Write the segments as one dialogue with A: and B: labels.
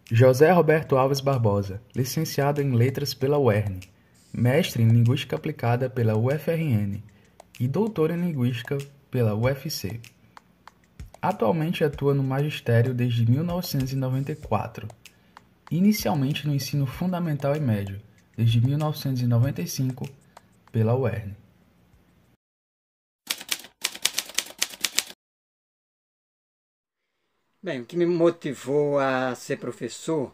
A: José Roberto Alves Barbosa, licenciado em Letras pela UERN, mestre em Linguística Aplicada pela UFRN e doutor em Linguística pela UFC. Atualmente atua no magistério desde 1994, inicialmente no ensino fundamental e médio, desde 1995, pela UERN.
B: Bem, o que me motivou a ser professor,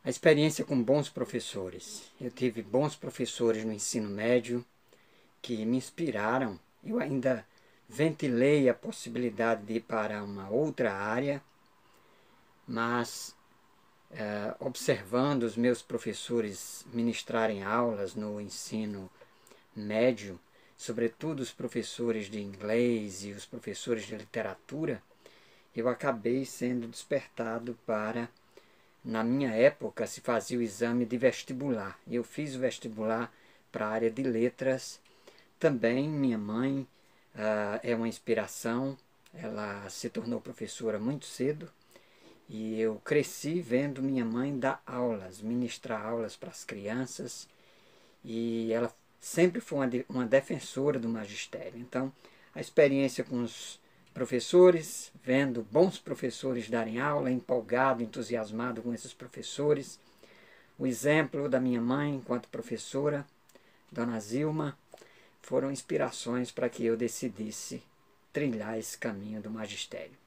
B: a experiência com bons professores. Eu tive bons professores no ensino médio que me inspiraram. Eu ainda ventilei a possibilidade de ir para uma outra área, mas observando os meus professores ministrarem aulas no ensino médio, sobretudo os professores de inglês e os professores de literatura, eu acabei sendo despertado para. Na minha época se fazia o exame de vestibular. Eu fiz o vestibular para a área de letras. Também minha mãe é uma inspiração. Ela se tornou professora muito cedo e eu cresci vendo minha mãe dar aulas, ministrar aulas para as crianças, e ela sempre foi uma defensora do magistério. Então, a experiência com os professores, vendo bons professores darem aula, empolgado, entusiasmado com esses professores, o exemplo da minha mãe enquanto professora, Dona Zilma, foram inspirações para que eu decidisse trilhar esse caminho do magistério.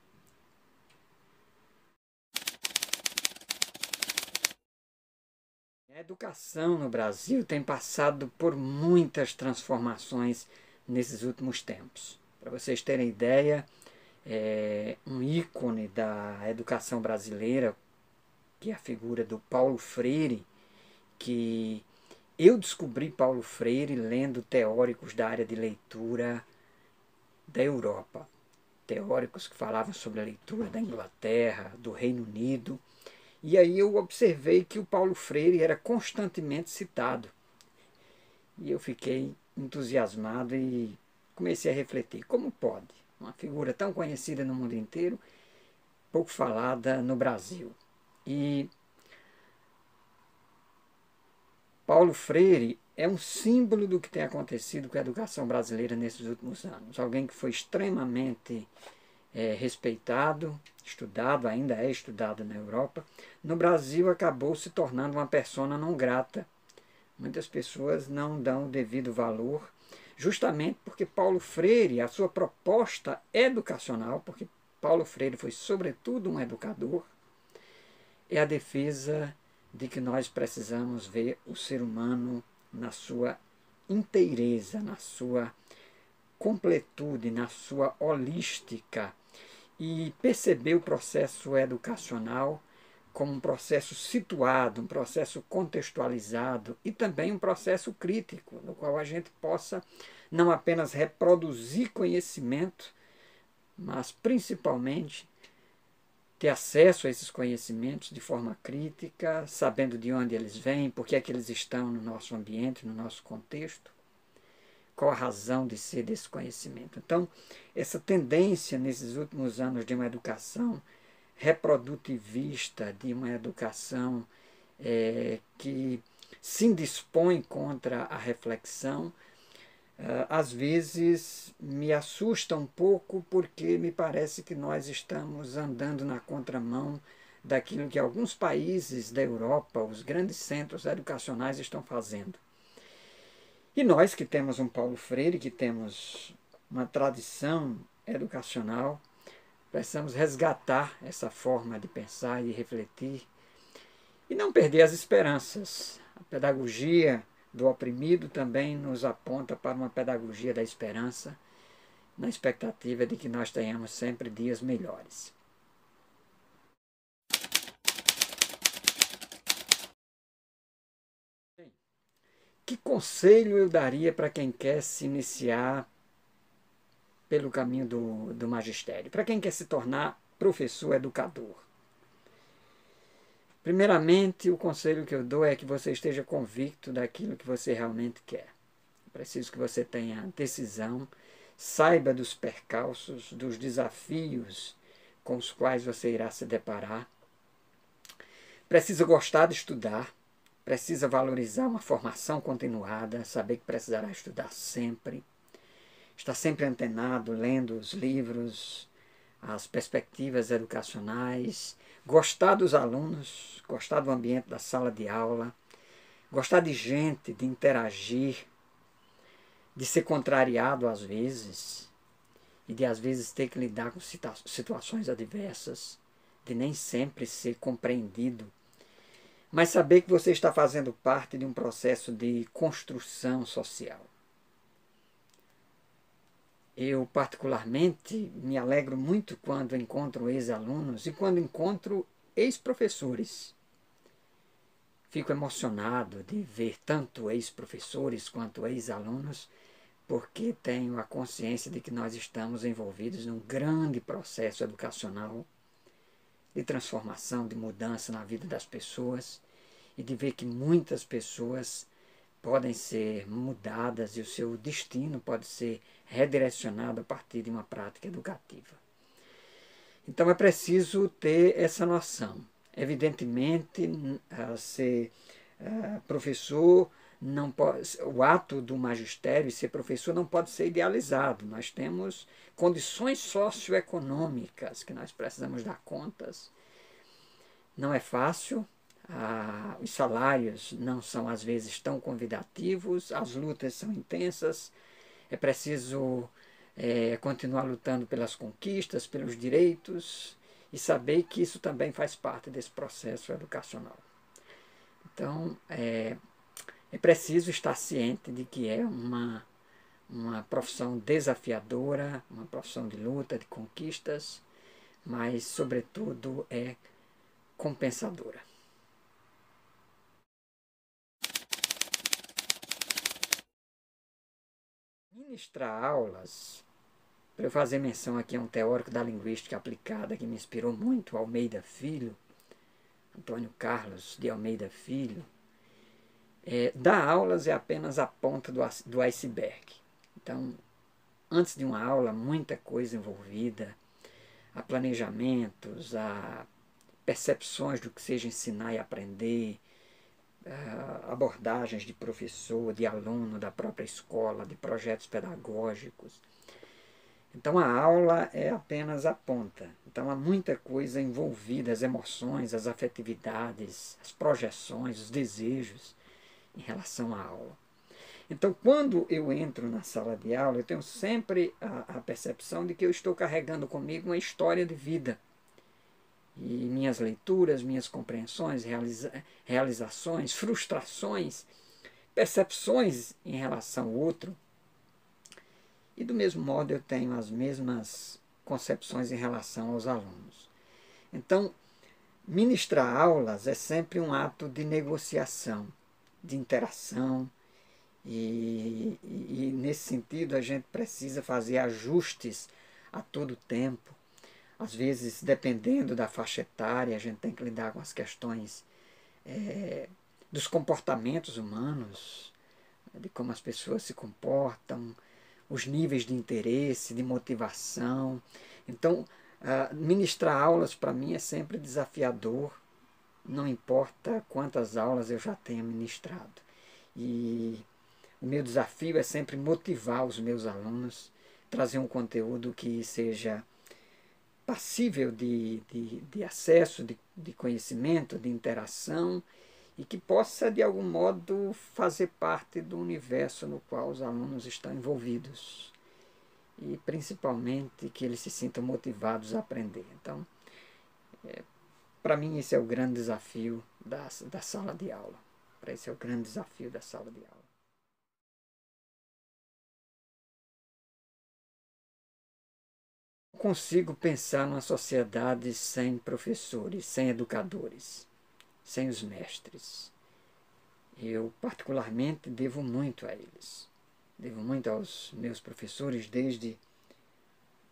B: A educação no Brasil tem passado por muitas transformações nesses últimos tempos. Para vocês terem ideia, um ícone da educação brasileira, que é a figura do Paulo Freire, que eu descobri Paulo Freire lendo teóricos da área de leitura da Europa. Teóricos que falavam sobre a leitura da Inglaterra, do Reino Unido. E aí eu observei que o Paulo Freire era constantemente citado. E eu fiquei entusiasmado e comecei a refletir. Como pode uma figura tão conhecida no mundo inteiro, pouco falada no Brasil? E Paulo Freire é um símbolo do que tem acontecido com a educação brasileira nesses últimos anos. Alguém que foi extremamente respeitado, estudado, ainda é estudado na Europa. No Brasil acabou se tornando uma persona não grata. Muitas pessoas não dão o devido valor, justamente porque Paulo Freire, a sua proposta educacional, porque Paulo Freire foi sobretudo um educador, é a defesa de que nós precisamos ver o ser humano na sua inteireza, na sua completude, na sua holística, e perceber o processo educacional como um processo situado, um processo contextualizado e também um processo crítico, no qual a gente possa não apenas reproduzir conhecimento, mas principalmente ter acesso a esses conhecimentos de forma crítica, sabendo de onde eles vêm, por que é que eles estão no nosso ambiente, no nosso contexto, qual a razão de ser desse conhecimento. Então, essa tendência nesses últimos anos de uma educação reprodutivista, de uma educação que se indispõe contra a reflexão, às vezes me assusta um pouco, porque me parece que nós estamos andando na contramão daquilo que alguns países da Europa, os grandes centros educacionais, estão fazendo. E nós que temos um Paulo Freire, que temos uma tradição educacional, precisamos resgatar essa forma de pensar e refletir e não perder as esperanças. A pedagogia do oprimido também nos aponta para uma pedagogia da esperança, na expectativa de que nós tenhamos sempre dias melhores. Que conselho eu daria para quem quer se iniciar pelo caminho do magistério? Para quem quer se tornar professor educador? Primeiramente, o conselho que eu dou é que você esteja convicto daquilo que você realmente quer. É preciso que você tenha decisão, saiba dos percalços, dos desafios com os quais você irá se deparar, Precisa gostar de estudar, precisa valorizar uma formação continuada, saber que precisará estudar sempre, estar sempre antenado, lendo os livros, as perspectivas educacionais, gostar dos alunos, gostar do ambiente da sala de aula, gostar de gente, de interagir, de ser contrariado às vezes, e de às vezes ter que lidar com situações adversas, de nem sempre ser compreendido, mas saber que você está fazendo parte de um processo de construção social. Eu, particularmente, me alegro muito quando encontro ex-alunos e quando encontro ex-professores. Fico emocionado de ver tanto ex-professores quanto ex-alunos, porque tenho a consciência de que nós estamos envolvidos num grande processo educacional de transformação, de mudança na vida das pessoas e de ver que muitas pessoas podem ser mudadas e o seu destino pode ser redirecionado a partir de uma prática educativa. Então é preciso ter essa noção. Evidentemente, ser professor não pode, o ato do magistério e ser professor não pode ser idealizado. Nós temos condições socioeconômicas que nós precisamos dar contas. Não é fácil, os salários não são às vezes tão convidativos, as lutas são intensas, é preciso continuar lutando pelas conquistas, pelos direitos e saber que isso também faz parte desse processo educacional. Então, é preciso estar ciente de que é uma profissão desafiadora, uma profissão de luta, de conquistas, mas, sobretudo, é compensadora. Ministrar aulas, para eu fazer menção aqui a um teórico da linguística aplicada que me inspirou muito, Almeida Filho, Antônio Carlos de Almeida Filho. Dar aulas é apenas a ponta do iceberg. Então, antes de uma aula, muita coisa envolvida, há planejamentos, há percepções do que seja ensinar e aprender, abordagens de professor, de aluno, da própria escola, de projetos pedagógicos. Então a aula é apenas a ponta. Então há muita coisa envolvida, as emoções, as afetividades, as projeções, os desejos em relação à aula. Então quando eu entro na sala de aula, eu tenho sempre a percepção de que eu estou carregando comigo uma história de vida. E minhas leituras, minhas compreensões, realizações, frustrações, percepções em relação ao outro. E do mesmo modo eu tenho as mesmas concepções em relação aos alunos. Então, ministrar aulas é sempre um ato de negociação, de interação, e nesse sentido a gente precisa fazer ajustes a todo tempo. Às vezes, dependendo da faixa etária, a gente tem que lidar com as questões dos comportamentos humanos, de como as pessoas se comportam, os níveis de interesse, de motivação. Então, ministrar aulas para mim é sempre desafiador, não importa quantas aulas eu já tenha ministrado. E o meu desafio é sempre motivar os meus alunos, trazer um conteúdo que seja passível de acesso, de conhecimento, de interação, e que possa, de algum modo, fazer parte do universo no qual os alunos estão envolvidos. E, principalmente, que eles se sintam motivados a aprender. Então, para mim, esse é o grande desafio da sala de aula. Esse é o grande desafio da sala de aula. Não consigo pensar numa sociedade sem professores, sem educadores, sem os mestres. Eu, particularmente, devo muito a eles. Devo muito aos meus professores desde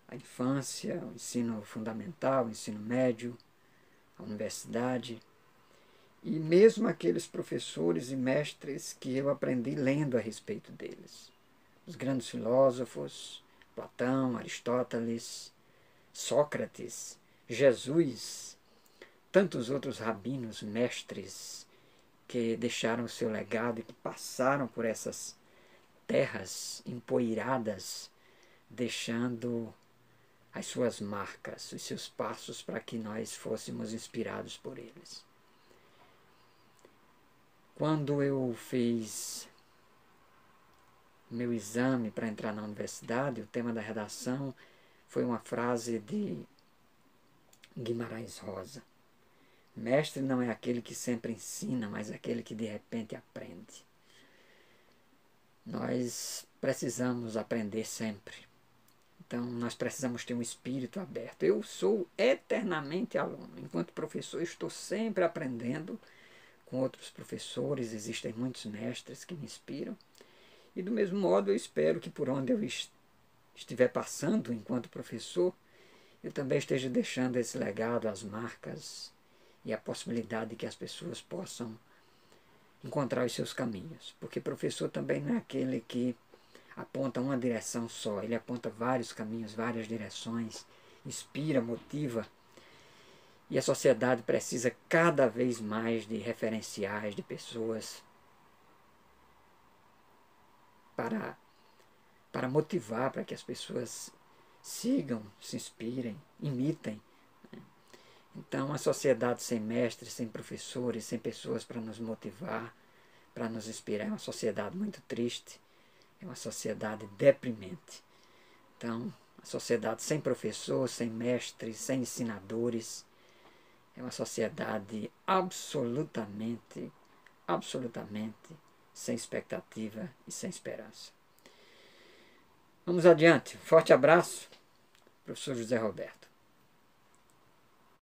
B: a infância, o ensino fundamental, o ensino médio, a universidade. E mesmo aqueles professores e mestres que eu aprendi lendo a respeito deles. Os grandes filósofos, Platão, Aristóteles, Sócrates, Jesus, tantos outros rabinos, mestres, que deixaram o seu legado e que passaram por essas terras empoeiradas, deixando as suas marcas, os seus passos, para que nós fôssemos inspirados por eles. Quando eu fiz meu exame para entrar na universidade, o tema da redação foi uma frase de Guimarães Rosa: mestre não é aquele que sempre ensina, mas aquele que de repente aprende. Nós precisamos aprender sempre. Então, nós precisamos ter um espírito aberto. Eu sou eternamente aluno. Enquanto professor, estou sempre aprendendo com outros professores. Existem muitos mestres que me inspiram. E, do mesmo modo, eu espero que por onde eu estiver passando enquanto professor, eu também esteja deixando esse legado, as marcas e a possibilidade de que as pessoas possam encontrar os seus caminhos. Porque professor também não é aquele que aponta uma direção só, ele aponta vários caminhos, várias direções, inspira, motiva. E a sociedade precisa cada vez mais de referenciais, de pessoas para motivar, para que as pessoas sigam, se inspirem, imitem. Então, a sociedade sem mestres, sem professores, sem pessoas para nos motivar, para nos inspirar, é uma sociedade muito triste, é uma sociedade deprimente. Então, a sociedade sem professor, sem mestres, sem ensinadores, é uma sociedade absolutamente sem expectativa e sem esperança. Vamos adiante. Forte abraço, professor José Roberto.